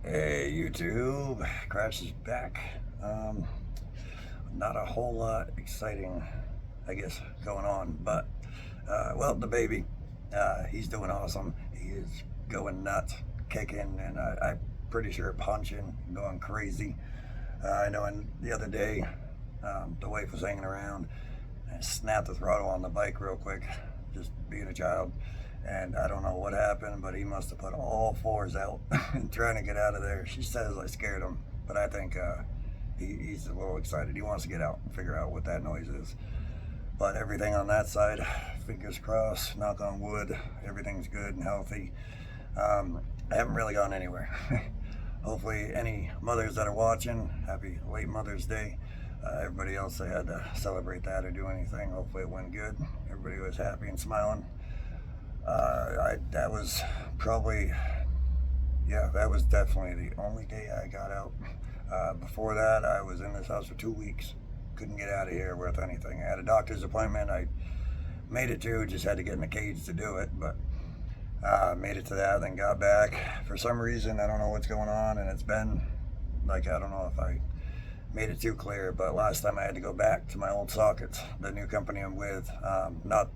Hey YouTube, Crash is back. Not a whole lot exciting, I guess, going on, but well, the baby, he's doing awesome. He is going nuts, kicking, and I'm pretty sure punching, going crazy. I know. And the other day, the wife was hanging around and snapped the throttle on the bike real quick, just being a child. And I don't know what happened, but he must have put all fours out and trying to get out of there. She says I scared him, but I think he's a little excited. He wants to get out and figure out what that noise is. But everything on that side, fingers crossed, knock on wood, everything's good and healthy. I haven't really gone anywhere. Hopefully, any mothers that are watching, happy late Mother's Day. Everybody else that had to celebrate that or do anything, hopefully it went good. Everybody was happy and smiling. That was probably, yeah, that was definitely the only day I got out. Before that, I was in this house for 2 weeks. Couldn't get out of here with anything. I had a doctor's appointment. I made it to, just had to get in a cage to do it, but made it to that, then got back. For some reason, I don't know what's going on, and it's been like, I don't know if I made it too clear, but last time I had to go back to my old sockets. The new company I'm with,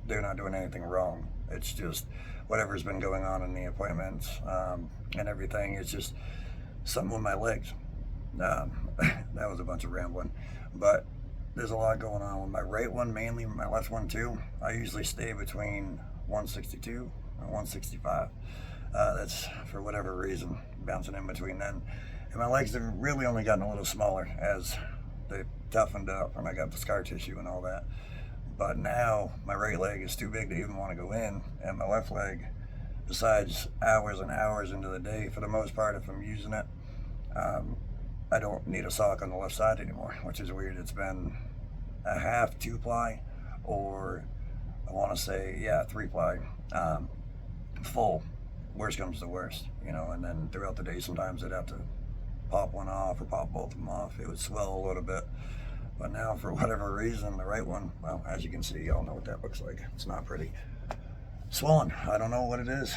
they're not doing anything wrong. It's just whatever's been going on in the appointments and everything. It's just something with my legs. That was a bunch of rambling, but there's a lot going on with my right one mainly, my left one too. I usually stay between 162 and 165. That's for whatever reason, bouncing in between then. And my legs have really only gotten a little smaller as they toughened up and I got the scar tissue and all that. But now my right leg is too big to even want to go in, and my left leg, besides hours and hours into the day, for the most part, if I'm using it, I don't need a sock on the left side anymore, which is weird. It's been a half 2-ply, or I want to say, yeah, 3-ply, full. Worst comes to worst, and then throughout the day, sometimes I'd have to pop one off or pop both of them off. It would swell a little bit. But now, for whatever reason, the right one, well, as you can see, y'all know what that looks like. It's not pretty. Swollen. I don't know what it is.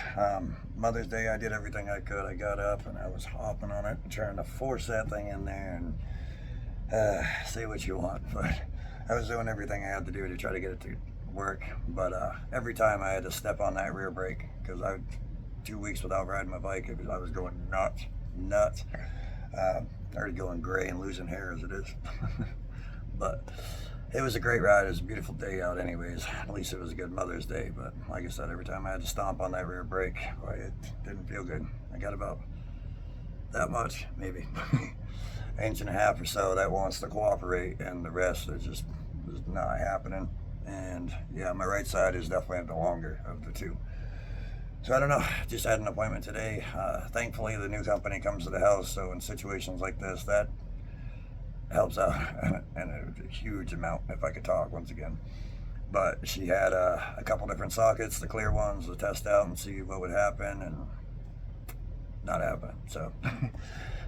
Mother's Day, I did everything I could. I got up and I was hopping on it, trying to force that thing in there and say what you want. But I was doing everything I had to do to try to get it to work. But every time I had to step on that rear brake, because I 2 weeks without riding my bike, I was going nuts. Already going gray and losing hair as it is. But it was a great ride. It was a beautiful day out anyways. At least it was a good Mother's Day. But like I said, every time I had to stomp on that rear brake, boy, it didn't feel good. I got about that much, maybe an inch and a half or so that wants to cooperate, and the rest is just not happening. And yeah, my right side is definitely the longer of the two. So I don't know, just had an appointment today. Thankfully, the new company comes to the house, so in situations like this, that helps out and a huge amount, if I could talk once again. But she had a couple different sockets, the clear ones, to test out and see what would happen, and not happening. So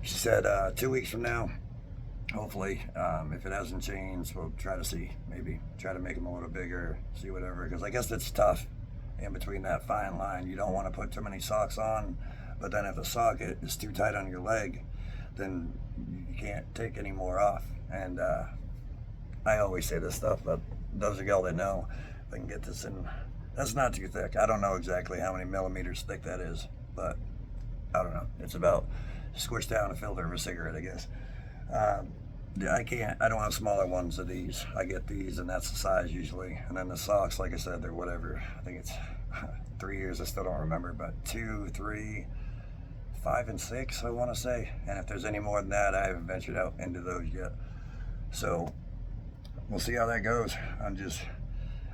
she said 2 weeks from now, hopefully, if it hasn't changed, we'll try to see, maybe try to make them a little bigger, see whatever, because I guess it's tough in between that fine line. You don't want to put too many socks on, but then if the socket is too tight on your leg, then you can't take any more off. And I always say this stuff, but those of y'all that know, if I can get this in, that's not too thick. I don't know exactly how many millimeters thick that is, but I don't know. It's about squished down a filter of a cigarette, I guess. I don't have smaller ones of these. I get these, and that's the size usually. And then the socks, like I said, they're whatever. I think it's 3 years, I still don't remember, but 2, 3, 5, and 6, I want to say. And if there's any more than that, I haven't ventured out into those yet. So we'll see how that goes. I'm just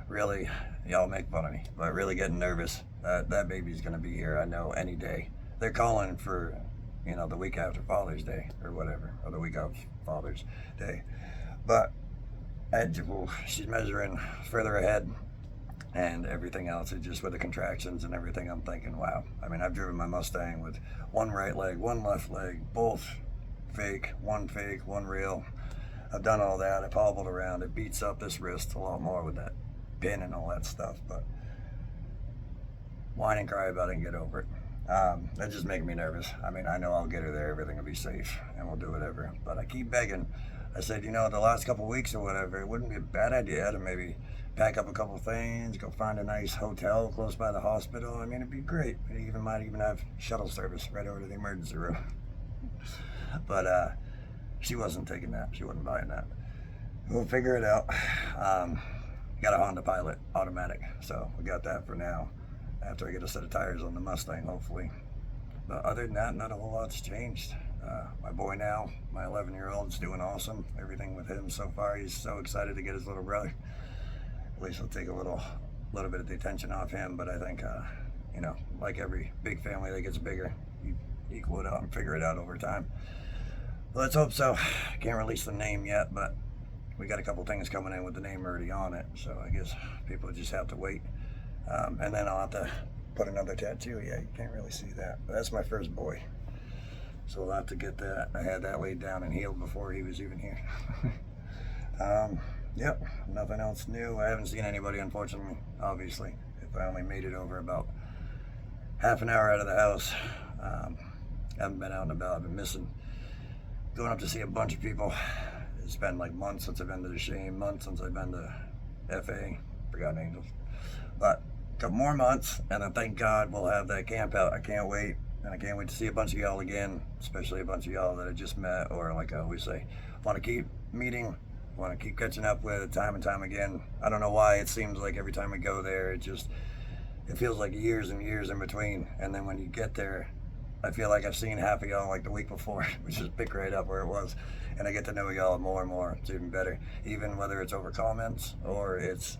really, y'all make fun of me, but really getting nervous. That baby's going to be here, I know, any day. They're calling for, the week after Father's Day or whatever, or the week of Father's Day. But she's measuring further ahead, and everything else is just with the contractions and everything. I'm thinking, wow. I mean, I've driven my Mustang with one right leg, one left leg, both fake, one real. I've done all that. I hobbled around. It beats up this wrist a lot more with that pin and all that stuff, but whine and cry about it and get over it. That just makes me nervous. I mean, I know I'll get her there, everything will be safe, and we'll do whatever. But I keep begging. I said, the last couple of weeks or whatever, it wouldn't be a bad idea to maybe pack up a couple of things, go find a nice hotel close by the hospital. I mean, it'd be great. It might even have shuttle service right over to the emergency room. But she wasn't taking that. She wasn't buying that. We'll figure it out. Got a Honda Pilot automatic, so we got that for now. After I get a set of tires on the Mustang, hopefully. But other than that, not a whole lot's changed. My boy now, my 11-year-old, is doing awesome. Everything with him so far. He's so excited to get his little brother. At least it'll take a little bit of the attention off him. But I think, like every big family that gets bigger, you equal it out and figure it out over time. Well, let's hope so. Can't release the name yet, but we got a couple things coming in with the name already on it. So I guess people just have to wait. And then I'll have to put another tattoo. Yeah, you can't really see that. But that's my first boy. So we'll have to get that. I had that laid down and healed before he was even here. Yep, nothing else new. I haven't seen anybody, unfortunately, obviously. If I only made it over about half an hour out of the house. Haven't been out and about. I've been missing going up to see a bunch of people. It's been like months since I've been to the Shame, months since I've been to FA, Forgotten Angels. But a couple more months, and I thank God we'll have that camp out. I can't wait, and I can't wait to see a bunch of y'all again, especially a bunch of y'all that I just met, or like I always say, want to keep meeting, want to keep catching up with time and time again. I don't know why it seems like every time we go there, it feels like years and years in between, and then when you get there, I feel like I've seen half of y'all like the week before, which is pick right up where it was, and I get to know y'all more and more. It's even better, even whether it's over comments or it's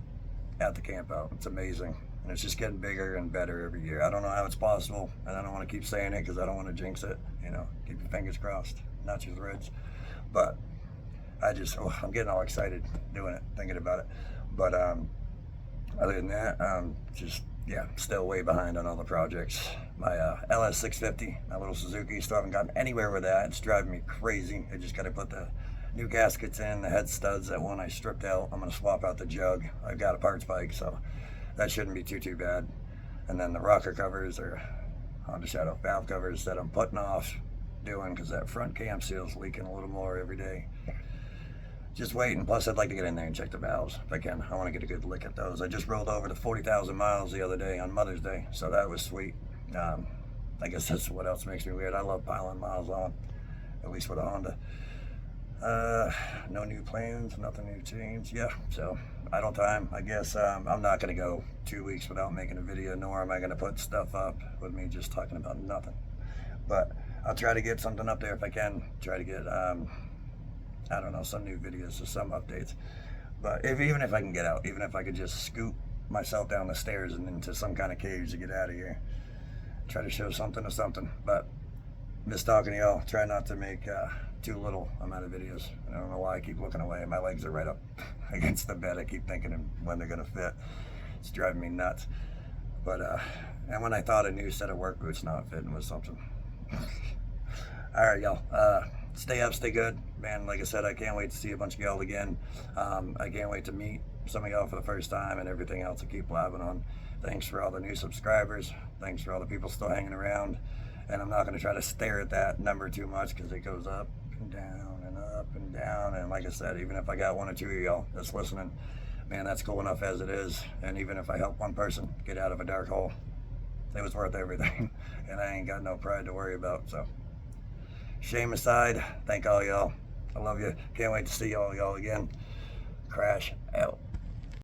at the camp out. It's amazing, and it's just getting bigger and better every year. I don't know how it's possible, and I don't want to keep saying it because I don't want to jinx it. Keep your fingers crossed, not your threads. But I'm getting all excited doing it, thinking about it. But other than that, still way behind on all the projects. My LS650, my little Suzuki, still haven't gotten anywhere with that. It's driving me crazy. I just got to put the new gaskets in, the head studs. That one I stripped out. I'm going to swap out the jug. I've got a parts bike, so that shouldn't be too bad. And then the rocker covers or Honda Shadow valve covers that I'm putting off doing because that front cam seal's leaking a little more every day. Just waiting. Plus, I'd like to get in there and check the valves if I can. I want to get a good look at those. I just rolled over to 40,000 miles the other day on Mother's Day, so that was sweet. I guess that's what else makes me weird. I love piling miles on, at least with a Honda. No new plans, nothing new changed. Yeah, so idle time. I guess I'm not going to go 2 weeks without making a video, nor am I going to put stuff up with me just talking about nothing. But I'll try to get something up there if I can. Try to get some new videos or some updates. But even if I can get out, even if I could just scoop myself down the stairs and into some kind of cage to get out of here, try to show something or something. But miss talking to y'all. Try not to make too little amount of videos. I don't know why I keep looking away. My legs are right up against the bed. I keep thinking when they're gonna fit. It's driving me nuts. But and when I thought a new set of work boots not fitting was something. All right, y'all. Stay up, stay good, man. Like I said, I can't wait to see a bunch of y'all again. I can't wait to meet some of y'all for the first time and everything else. I keep blabbing on. Thanks for all the new subscribers. Thanks for all the people still hanging around. And I'm not going to try to stare at that number too much because it goes up and down and up and down. And like I said, even if I got one or two of y'all that's listening, man, that's cool enough as it is. And even if I help one person get out of a dark hole, it was worth everything. And I ain't got no pride to worry about. So shame aside, thank all y'all. I love you. Can't wait to see y'all again. Crash out.